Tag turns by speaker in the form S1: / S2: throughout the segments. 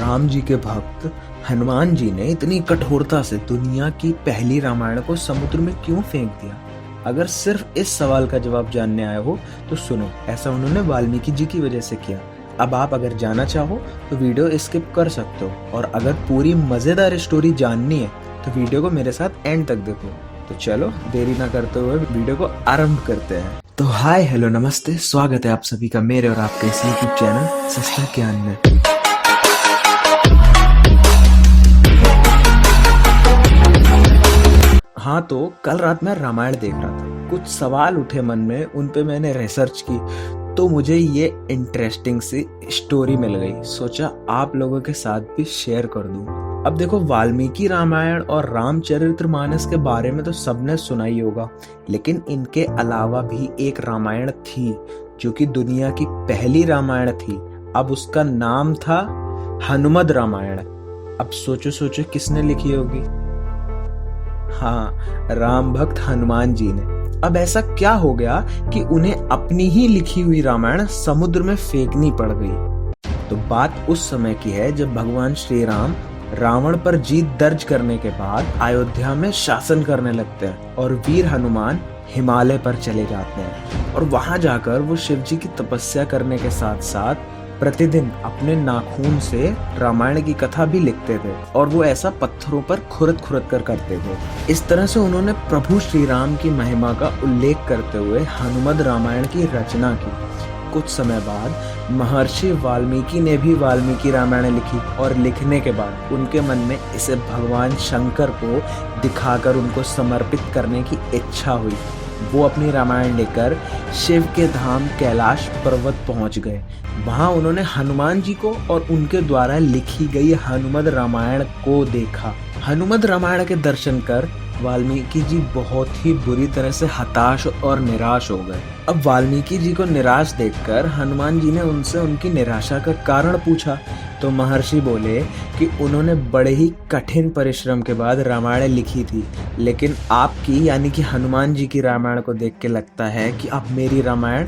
S1: राम जी के भक्त हनुमान जी ने इतनी कठोरता से दुनिया की पहली रामायण को समुद्र में क्यों फेंक दिया? अगर सिर्फ इस सवाल का जवाब जानने आए हो तो सुनो, ऐसा उन्होंने वाल्मीकि जी की वजह से किया। अब आप अगर जाना चाहो तो वीडियो स्किप कर सकते हो, और अगर पूरी मजेदार स्टोरी जाननी है तो वीडियो को मेरे साथ एंड तक देखो। तो चलो देरी ना करते हुए वीडियो को आरंभ करते हैं। तो हाय हेलो नमस्ते, स्वागत है आप सभी का मेरे और आपके इस यूट्यूब चैनल सस्ता ज्ञान में। हाँ, तो कल रात मैं रामायण देख रहा था, कुछ सवाल उठे मन में, उन पे मैंने रिसर्च की तो मुझे ये इंटरेस्टिंग सी स्टोरी मिल गई। सोचा आप लोगों के साथ भी शेयर कर दूं। अब देखो, वाल्मीकि रामायण और रामचरितमानस के बारे में तो सबने सुना ही होगा, लेकिन इनके अलावा भी एक रामायण थी जो कि दुनिया की पहली रामायण थी। अब उसका नाम था हनुमद रामायण। अब सोचो किसने लिखी होगी? हाँ, राम भक्त हनुमान जी ने। अब ऐसा क्या हो गया कि उन्हें अपनी ही लिखी हुई रामायण समुद्र में फेंकनी पड़ गई? तो बात उस समय की है जब भगवान श्री राम रावण पर जीत दर्ज करने के बाद अयोध्या में शासन करने लगते हैं, और वीर हनुमान हिमालय पर चले जाते हैं, और वहां जाकर वो शिव जी की तपस्या करने के साथ साथ प्रतिदिन अपने नाखून से रामायण की कथा भी लिखते थे, और वो ऐसा पत्थरों पर खुरद कर करते थे। इस तरह से उन्होंने प्रभु श्री राम की महिमा का उल्लेख करते हुए हनुमद रामायण की रचना की। कुछ समय बाद महर्षि वाल्मीकि ने भी वाल्मीकि रामायण लिखी, और लिखने के बाद उनके मन में इसे भगवान शंकर को दिखाकर उनको समर्पित करने की इच्छा हुई। वो अपनी रामायण लेकर शिव के धाम कैलाश पर्वत पहुंच गए। वहां उन्होंने हनुमान जी को और उनके द्वारा लिखी गई हनुमद रामायण को देखा। हनुमद रामायण के दर्शन कर वाल्मीकि जी बहुत ही बुरी तरह से हताश और निराश हो गए। अब वाल्मीकि जी को निराश देखकर हनुमान जी ने उनसे उनकी निराशा का कारण पूछा, तो महर्षि बोले कि उन्होंने बड़े ही कठिन परिश्रम के बाद रामायण लिखी थी, लेकिन आपकी यानी कि हनुमान जी की रामायण को देख के लगता है कि अब मेरी रामायण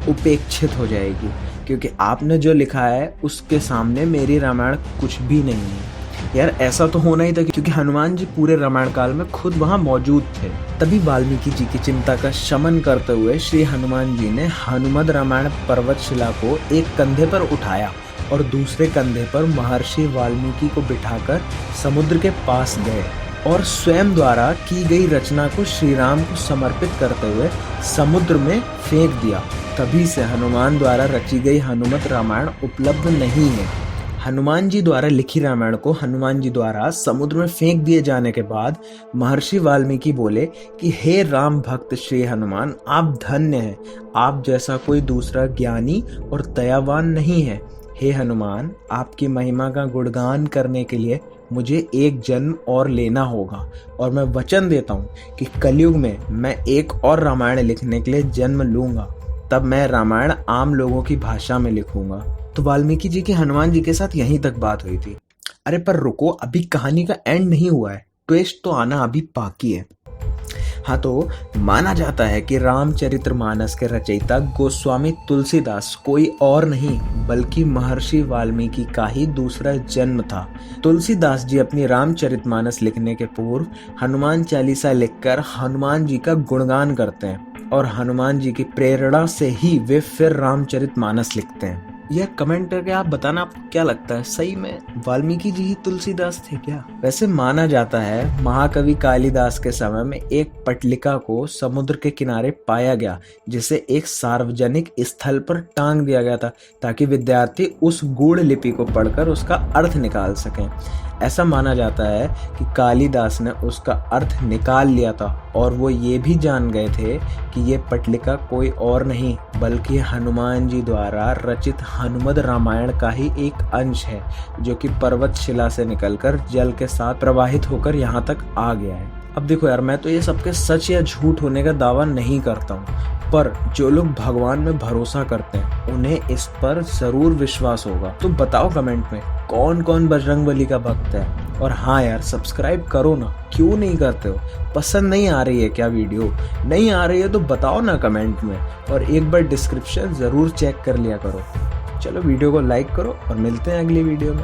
S1: उपेक्षित हो जाएगी, क्योंकि आपने जो लिखा है उसके सामने मेरी रामायण कुछ भी नहीं है। यार, ऐसा तो होना ही था, क्योंकि हनुमान जी पूरे रामायण काल में खुद वहां मौजूद थे। तभी वाल्मीकि जी की चिंता का शमन करते हुए श्री हनुमान जी ने हनुमद रामायण पर्वत शिला को एक कंधे पर उठाया और दूसरे कंधे पर महर्षि वाल्मीकि को बिठाकर समुद्र के पास गए, और स्वयं द्वारा की गई रचना को श्री राम को समर्पित करते हुए समुद्र में फेंक दिया। तभी से हनुमान द्वारा रची गई हनुमत रामायण उपलब्ध नहीं है। हनुमान जी द्वारा लिखी रामायण को हनुमान जी द्वारा समुद्र में फेंक दिए जाने के बाद महर्षि वाल्मीकि बोले कि हे राम भक्त श्री हनुमान, आप धन्य हैं। आप जैसा कोई दूसरा ज्ञानी और दयावान नहीं है। हे हनुमान, आपकी महिमा का गुणगान करने के लिए मुझे एक जन्म और लेना होगा, और मैं वचन देता हूँ कि कलयुग में मैं एक और रामायण लिखने के लिए जन्म लूंगा। तब मैं रामायण आम लोगों की भाषा में लिखूंगा। तो वाल्मीकि जी की हनुमान जी के साथ यहीं तक बात हुई थी। अरे पर रुको, अभी कहानी का एंड नहीं हुआ है, ट्विस्ट तो आना अभी बाकी है। हाँ, तो माना जाता है कि रामचरितमानस के रचयिता गोस्वामी तुलसीदास कोई और नहीं बल्कि महर्षि वाल्मीकि का ही दूसरा जन्म था। तुलसीदास जी अपनी रामचरितमानस लिखने के पूर्व हनुमान चालीसा लिखकर हनुमान जी का गुणगान करते हैं, और हनुमान जी की प्रेरणा से ही वे फिर रामचरितमानस लिखते हैं। यह कमेंट करके आप बताना आपको क्या लगता है, सही में वाल्मीकि जी ही तुलसीदास थे क्या? वैसे माना जाता है महाकवि कालिदास के समय में एक पटलिका को समुद्र के किनारे पाया गया, जिसे एक सार्वजनिक स्थल पर टांग दिया गया था, ताकि विद्यार्थी उस गूढ़ लिपि को पढ़कर उसका अर्थ निकाल सकें। ऐसा माना जाता है कि कालिदास ने उसका अर्थ निकाल लिया था, और वो ये भी जान गए थे कि ये पटलिका कोई और नहीं बल्कि हनुमान जी द्वारा रचित हनुमद रामायण का ही एक अंश है, जो कि पर्वत शिला से निकलकर जल के साथ प्रवाहित होकर यहाँ तक आ गया है। अब देखो यार, मैं तो ये सबके सच या झूठ होने का दावा नहीं करता हूँ, पर जो लोग भगवान में भरोसा करते हैं उन्हें इस पर जरूर विश्वास होगा। तो बताओ कमेंट में कौन कौन बजरंगबली का भक्त है। और हाँ यार, सब्सक्राइब करो ना, क्यों नहीं करते हो? पसंद नहीं आ रही है क्या वीडियो? नहीं आ रही है तो बताओ ना कमेंट में, और एक बार डिस्क्रिप्शन जरूर चेक कर लिया करो। चलो वीडियो को लाइक करो और मिलते हैं अगली वीडियो में।